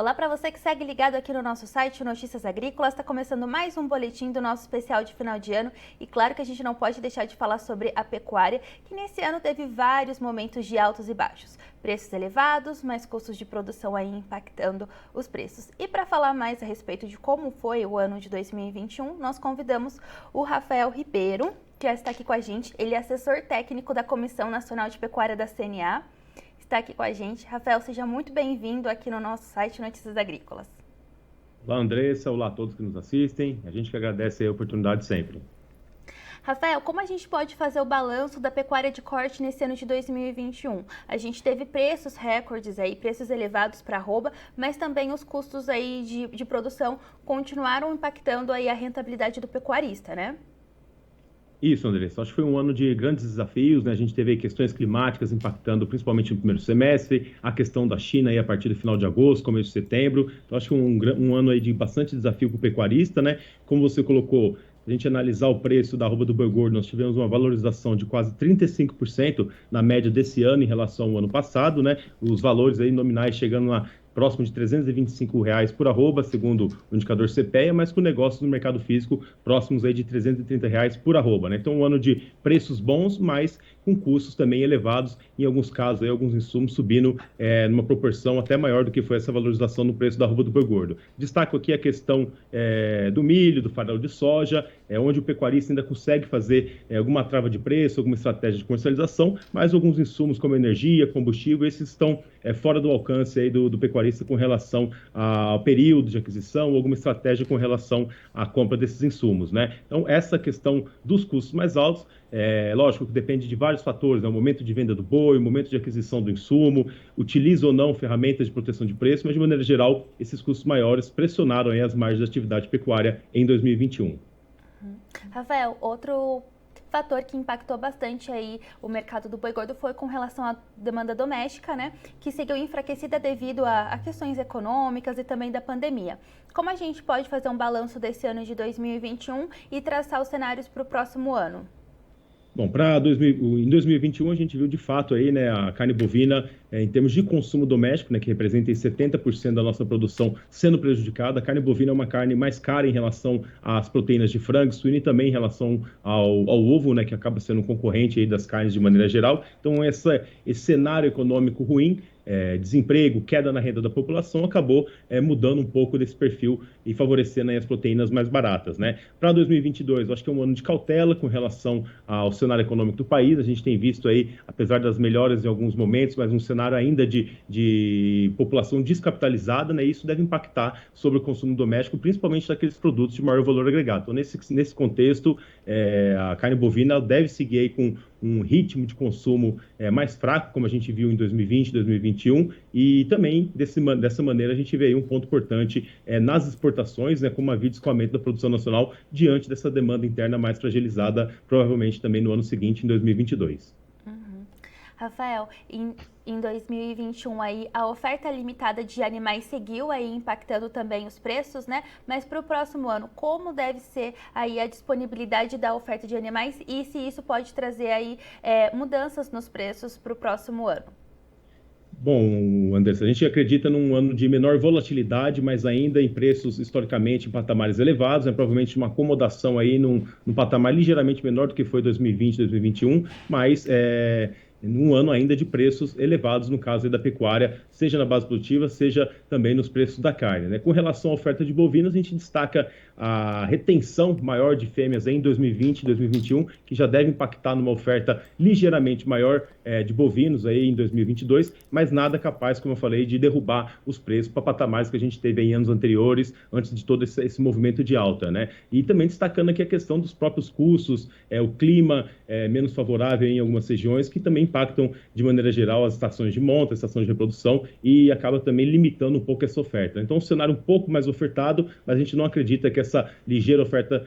Olá para você que segue ligado aqui no nosso site Notícias Agrícolas. Está começando mais um boletim do nosso especial de final de ano e claro que a gente não pode deixar de falar sobre a pecuária, que nesse ano teve vários momentos de altos e baixos. Preços elevados, mas custos de produção aí impactando os preços. E para falar mais a respeito de como foi o ano de 2021, nós convidamos o Rafael Ribeiro, que já está aqui com a gente. Ele é assessor técnico da Comissão Nacional de Pecuária da CNA. Está aqui com a gente. Rafael, seja muito bem-vindo aqui no nosso site Notícias Agrícolas. Olá, Andressa. Olá a todos que nos assistem. A gente que agradece a oportunidade sempre. Rafael, como a gente pode fazer o balanço da pecuária de corte nesse ano de 2021? A gente teve preços recordes aí, preços elevados para arroba, mas também os custos aí de produção continuaram impactando aí a rentabilidade do pecuarista, né? Isso, Andressa. Acho que foi um ano de grandes desafios, né? A gente teve aí questões climáticas impactando principalmente no primeiro semestre, a questão da China aí a partir do final de agosto, começo de setembro. Então, acho que um ano aí de bastante desafio para o pecuarista, né? Como você colocou, a gente analisar o preço da arroba do boi gordo, nós tivemos uma valorização de quase 35% na média desse ano em relação ao ano passado, né? Os valores aí nominais chegando a próximo de R$ 325 por arroba, segundo o indicador CPEA, mas com negócios no mercado físico próximos aí de R$ 330 por arroba, né? Então, um ano de preços bons, mas com custos também elevados, em alguns casos, aí, alguns insumos subindo numa proporção até maior do que foi essa valorização no preço da arroba do boi gordo. Destaco aqui a questão do milho, do farelo de soja, onde o pecuarista ainda consegue fazer alguma trava de preço, alguma estratégia de comercialização, mas alguns insumos como energia, combustível, esses estão fora do alcance aí do pecuarista com relação ao período de aquisição ou alguma estratégia com relação à compra desses insumos, né? Então, essa questão dos custos mais altos, lógico que depende de vários fatores, né? O momento de venda do boi, o momento de aquisição do insumo, utiliza ou não ferramentas de proteção de preço, mas de maneira geral, esses custos maiores pressionaram aí as margens da atividade pecuária em 2021. Rafael, outro fator que impactou bastante aí o mercado do boi gordo foi com relação à demanda doméstica, né, que seguiu enfraquecida devido a questões econômicas e também da pandemia. Como a gente pode fazer um balanço desse ano de 2021 e traçar os cenários para o próximo ano? Bom, em 2021 a gente viu de fato aí, né, a carne bovina em termos de consumo doméstico, né, que representa 70% da nossa produção sendo prejudicada. A carne bovina é uma carne mais cara em relação às proteínas de frango, suíno e também em relação ao ovo, né, que acaba sendo um concorrente aí das carnes de maneira geral. Então esse cenário econômico ruim, desemprego, queda na renda da população, acabou mudando um pouco desse perfil e favorecendo aí as proteínas mais baratas, né? Para 2022, eu acho que é um ano de cautela com relação ao cenário econômico do país. A gente tem visto aí, apesar das melhoras em alguns momentos, mas um cenário ainda de população descapitalizada, né? Isso deve impactar sobre o consumo doméstico, principalmente daqueles produtos de maior valor agregado. Então, nesse contexto, a carne bovina deve seguir aí com um ritmo de consumo mais fraco, como a gente viu em 2020, 2021, e também, dessa maneira, a gente vê aí um ponto importante nas exportações, né, como havia escoamento da produção nacional diante dessa demanda interna mais fragilizada, provavelmente também no ano seguinte, em 2022. Rafael, em 2021 aí a oferta limitada de animais seguiu aí impactando também os preços, né? Mas para o próximo ano, como deve ser aí a disponibilidade da oferta de animais e se isso pode trazer aí mudanças nos preços para o próximo ano? Bom, Anderson, a gente acredita num ano de menor volatilidade, mas ainda em preços historicamente em patamares elevados, né? Provavelmente uma acomodação aí num patamar ligeiramente menor do que foi 2020, 2021, mas num ano ainda de preços elevados, no caso aí da pecuária, seja na base produtiva, seja também nos preços da carne, né? Com relação à oferta de bovinos, a gente destaca a retenção maior de fêmeas em 2020 e 2021, que já deve impactar numa oferta ligeiramente maior de bovinos aí em 2022, mas nada capaz, como eu falei, de derrubar os preços para patamares que a gente teve em anos anteriores, antes de todo esse movimento de alta, né? E também destacando aqui a questão dos próprios custos, o clima menos favorável em algumas regiões, que também impactam de maneira geral as estações de monta, as estações de reprodução e acaba também limitando um pouco essa oferta. Então, um cenário um pouco mais ofertado, mas a gente não acredita que essa ligeira oferta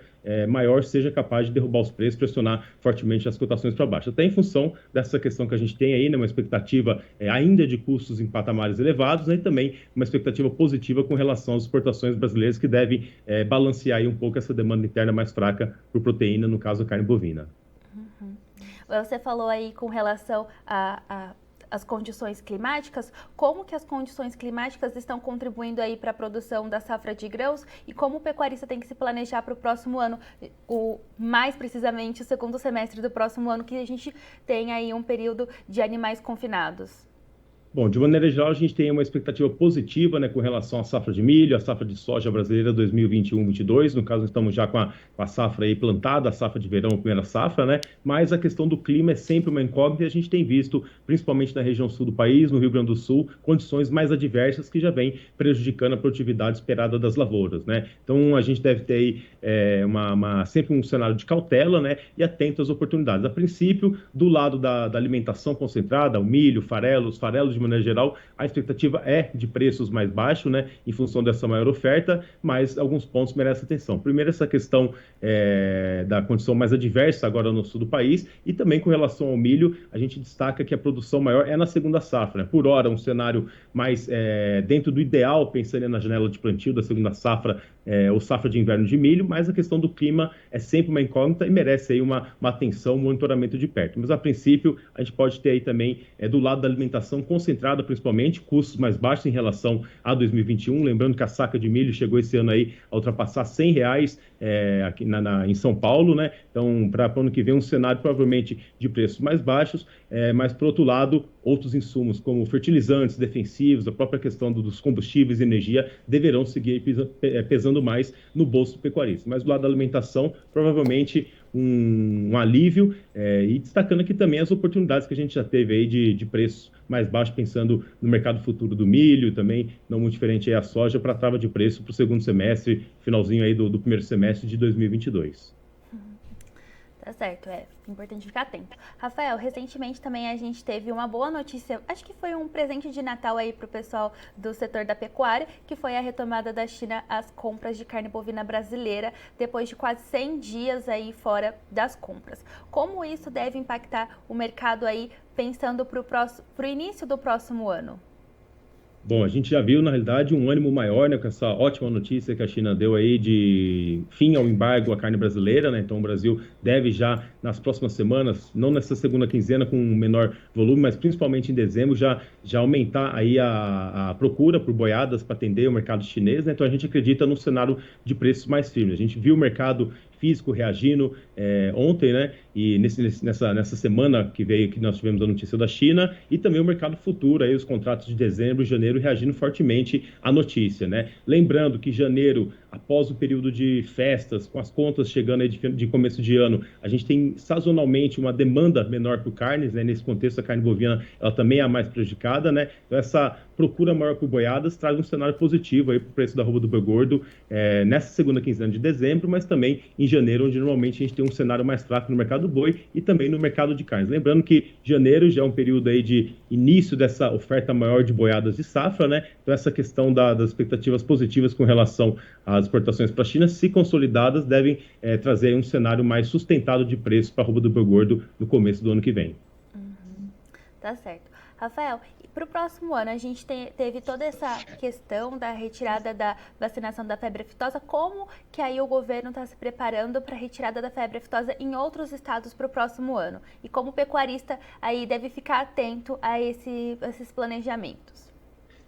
maior seja capaz de derrubar os preços, pressionar fortemente as cotações para baixo. Até em função dessa questão que a gente tem aí, né, uma expectativa ainda de custos em patamares elevados, né, e também uma expectativa positiva com relação às exportações brasileiras que devem balancear aí um pouco essa demanda interna mais fraca por proteína, no caso a carne bovina. Você falou aí com relação as condições climáticas, como que as condições climáticas estão contribuindo aí para a produção da safra de grãos e como o pecuarista tem que se planejar para o próximo ano, mais precisamente o segundo semestre do próximo ano, que a gente tem aí um período de animais confinados. Bom, de maneira geral, a gente tem uma expectativa positiva, né, com relação à safra de milho, à safra de soja brasileira 2021-22. No caso, estamos já com a safra aí plantada, a safra de verão, a primeira safra, né? Mas a questão do clima é sempre uma incógnita e a gente tem visto, principalmente na região sul do país, no Rio Grande do Sul, condições mais adversas que já vêm prejudicando a produtividade esperada das lavouras, né? Então, a gente deve ter aí sempre um cenário de cautela, né, e atento às oportunidades. A princípio, do lado da alimentação concentrada, o milho, os farelos de maneira geral, a expectativa é de preços mais baixos, né, em função dessa maior oferta, mas alguns pontos merecem atenção. Primeiro, essa questão da condição mais adversa agora no sul do país, e também com relação ao milho, a gente destaca que a produção maior é na segunda safra, né? Por hora, um cenário mais dentro do ideal, pensando na janela de plantio da segunda safra, ou safra de inverno de milho, mas a questão do clima é sempre uma incógnita e merece aí uma atenção, um monitoramento de perto. Mas, a princípio, a gente pode ter aí também, do lado da alimentação concentrada, principalmente, custos mais baixos em relação a 2021. Lembrando que a saca de milho chegou esse ano aí a ultrapassar R$ 100 aqui em São Paulo, né? Então, para o ano que vem, um cenário provavelmente de preços mais baixos, mas, por outro lado, outros insumos como fertilizantes, defensivos, a própria questão dos combustíveis e energia deverão seguir pesando mais no bolso do pecuarista. Mas do lado da alimentação, provavelmente um alívio, e destacando aqui também as oportunidades que a gente já teve aí de preços mais baixos, pensando no mercado futuro do milho, também não muito diferente aí a soja, para a trava de preço para o segundo semestre, finalzinho aí do primeiro semestre de 2022. Tá certo, é importante ficar atento. Rafael, recentemente também a gente teve uma boa notícia, acho que foi um presente de Natal aí pro pessoal do setor da pecuária, que foi a retomada da China às compras de carne bovina brasileira, depois de quase 100 dias aí fora das compras. Como isso deve impactar o mercado aí, pensando pro início do próximo ano? Bom, a gente já viu, na realidade, um ânimo maior, né, com essa ótima notícia que a China deu aí de fim ao embargo à carne brasileira, né? Então, o Brasil deve já, nas próximas semanas, não nessa segunda quinzena com um menor volume, mas principalmente em dezembro, já aumentar aí a procura por boiadas para atender o mercado chinês, né? Então, a gente acredita num cenário de preços mais firmes. A gente viu o mercado físico reagindo ontem, né? E nessa semana que veio, que nós tivemos a notícia da China, e também o mercado futuro, aí os contratos de dezembro e janeiro reagindo fortemente à notícia, né? Lembrando que janeiro, após o período de festas, com as contas chegando aí de começo de ano, a gente tem sazonalmente uma demanda menor por carnes, né? Nesse contexto, a carne bovina, ela também é a mais prejudicada, né? Então, essa procura maior por boiadas traz um cenário positivo aí para o preço da arroba do boi gordo nessa segunda quinzena de dezembro, mas também em janeiro, onde normalmente a gente tem um cenário mais fraco no mercado do boi e também no mercado de carnes. Lembrando que janeiro já é um período aí de início dessa oferta maior de boiadas de safra, né? Então, essa questão das expectativas positivas com relação às exportações para a China, se consolidadas, devem trazer um cenário mais sustentado de preço para a arroba do boi gordo no começo do ano que vem. Tá certo. Rafael, para o próximo ano, a gente teve toda essa questão da retirada da vacinação da febre aftosa. Como que aí o governo está se preparando para a retirada da febre aftosa em outros estados para o próximo ano? E como o pecuarista aí deve ficar atento a esses planejamentos?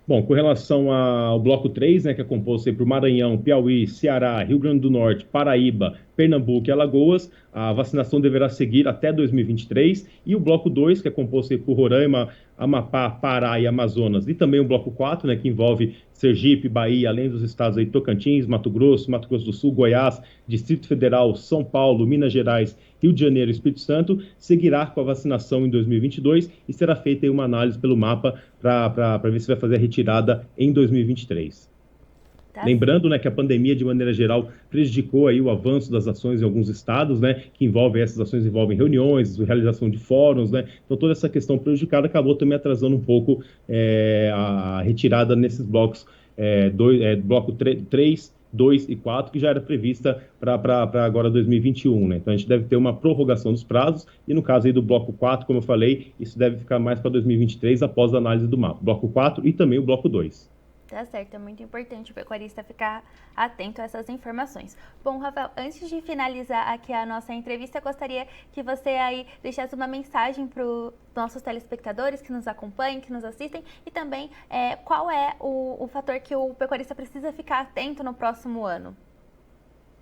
Bom, com relação ao bloco 3, né, que é composto por Maranhão, Piauí, Ceará, Rio Grande do Norte, Paraíba, Pernambuco e Alagoas, a vacinação deverá seguir até 2023, e o bloco 2, que é composto por Roraima, Amapá, Pará e Amazonas, e também o bloco 4, né, que envolve Sergipe, Bahia, além dos estados aí Tocantins, Mato Grosso do Sul, Goiás, Distrito Federal, São Paulo, Minas Gerais, Rio de Janeiro e Espírito Santo, seguirá com a vacinação em 2022 e será feita aí uma análise pelo mapa para ver se vai fazer a retirada em 2023. Lembrando, né, que a pandemia, de maneira geral, prejudicou aí o avanço das ações em alguns estados, né, que essas ações envolvem reuniões, realização de fóruns, né, então toda essa questão prejudicada acabou também atrasando um pouco a retirada nesses blocos, bloco 3, 2 e 4, que já era prevista para agora 2021, né? Então a gente deve ter uma prorrogação dos prazos e no caso aí do bloco 4, como eu falei, isso deve ficar mais para 2023 após a análise do mapa. Bloco 4 e também o bloco 2. Tá certo, é muito importante o pecuarista ficar atento a essas informações. Bom, Rafael, antes de finalizar aqui a nossa entrevista, eu gostaria que você aí deixasse uma mensagem para os nossos telespectadores que nos acompanham, que nos assistem, e também qual é o fator que o pecuarista precisa ficar atento no próximo ano.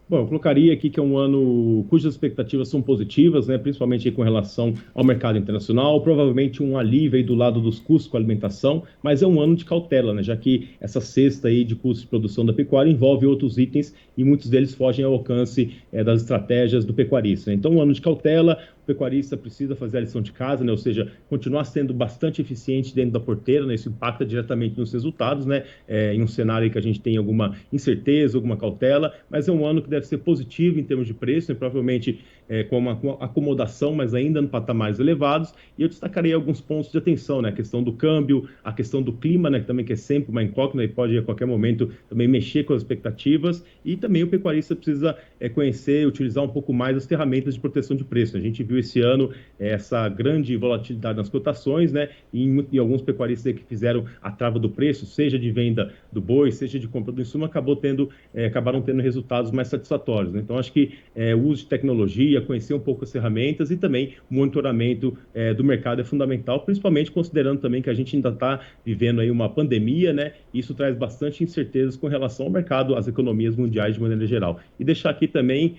Bom, eu colocaria aqui que é um ano cujas expectativas são positivas, né, principalmente com relação ao mercado internacional, provavelmente um alívio aí do lado dos custos com a alimentação, mas é um ano de cautela, né, já que essa cesta aí de custos de produção da pecuária envolve outros itens e muitos deles fogem ao alcance das estratégias do pecuarista. Então, um ano de cautela. O pecuarista precisa fazer a lição de casa, né? Ou seja, continuar sendo bastante eficiente dentro da porteira, né? Isso impacta diretamente nos resultados, né? Em um cenário em que a gente tem alguma incerteza, alguma cautela, mas é um ano que deve ser positivo em termos de preço, né? Provavelmente com uma acomodação, mas ainda em patamares elevados. E eu destacarei alguns pontos de atenção, né? A questão do câmbio, a questão do clima, né? Que é sempre uma incógnita e pode a qualquer momento também mexer com as expectativas. E também o pecuarista precisa conhecer, utilizar um pouco mais as ferramentas de proteção de preço. A gente viu esse ano essa grande volatilidade nas cotações, né? E alguns pecuaristas que fizeram a trava do preço, seja de venda do boi, seja de compra do insumo, acabaram tendo resultados mais satisfatórios, né? Então, acho que o uso de tecnologia, conhecer um pouco as ferramentas e também o monitoramento do mercado é fundamental, principalmente considerando também que a gente ainda está vivendo aí uma pandemia, né? Isso traz bastante incertezas com relação ao mercado, às economias mundiais de maneira geral. E deixar aqui também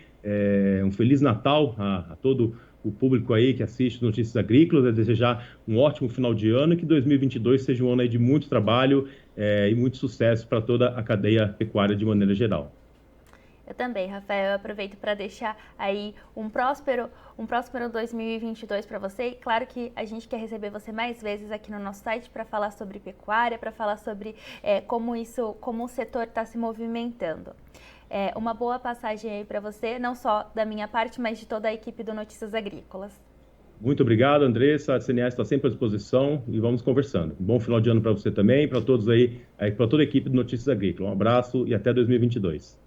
um Feliz Natal a todo o público aí que assiste Notícias Agrícolas, desejar um ótimo final de ano e que 2022 seja um ano aí de muito trabalho e muito sucesso para toda a cadeia pecuária de maneira geral. Eu também, Rafael, eu aproveito para deixar aí um próspero 2022 para você. E claro que a gente quer receber você mais vezes aqui no nosso site para falar sobre pecuária, para falar sobre como o setor está se movimentando. Uma boa passagem aí para você, não só da minha parte, mas de toda a equipe do Notícias Agrícolas. Muito obrigado, Andressa. A CNA está sempre à disposição e vamos conversando. Bom final de ano para você também, para todos aí, para toda a equipe do Notícias Agrícolas. Um abraço e até 2022.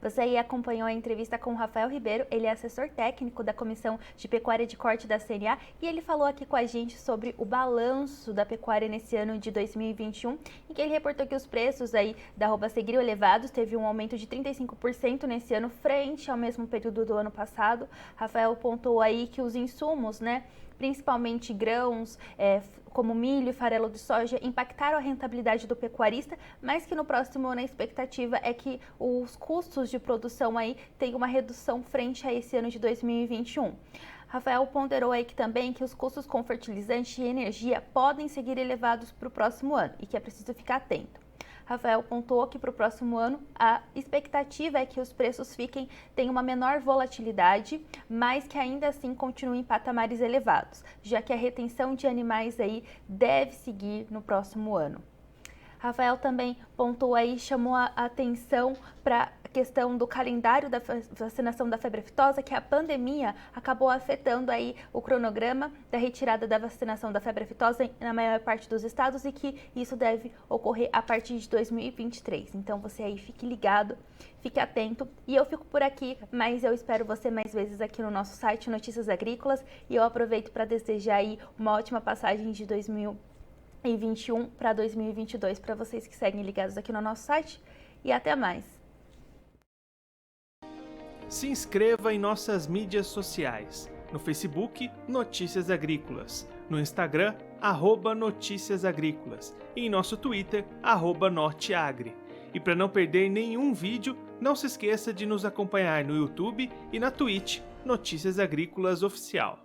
Você aí acompanhou a entrevista com o Rafael Ribeiro, ele é assessor técnico da Comissão de Pecuária de Corte da CNA e ele falou aqui com a gente sobre o balanço da pecuária nesse ano de 2021, em que ele reportou que os preços aí da arroba seguiram elevados, teve um aumento de 35% nesse ano frente ao mesmo período do ano passado. Rafael pontuou aí que os insumos, né, principalmente grãos, como milho e farelo de soja, impactaram a rentabilidade do pecuarista, mas que no próximo ano a expectativa é que os custos de produção aí tenham uma redução frente a esse ano de 2021. Rafael ponderou aí também que os custos com fertilizante e energia podem seguir elevados para o próximo ano e que é preciso ficar atento. Rafael pontuou que para o próximo ano a expectativa é que os preços tenham uma menor volatilidade, mas que ainda assim continuem em patamares elevados, já que a retenção de animais aí deve seguir no próximo ano. Rafael também pontuou aí, chamou a atenção para a questão do calendário da vacinação da febre aftosa, que a pandemia acabou afetando aí o cronograma da retirada da vacinação da febre aftosa na maior parte dos estados e que isso deve ocorrer a partir de 2023. Então você aí fique ligado, fique atento e eu fico por aqui, mas eu espero você mais vezes aqui no nosso site Notícias Agrícolas e eu aproveito para desejar aí uma ótima passagem de 2021 para 2022 para vocês que seguem ligados aqui no nosso site e até mais. Se inscreva em nossas mídias sociais. No Facebook, Notícias Agrícolas. No Instagram, @Notícias Agrícolas. E em nosso Twitter, @Norteagri. E para não perder nenhum vídeo, não se esqueça de nos acompanhar no YouTube e na Twitch, Notícias Agrícolas Oficial.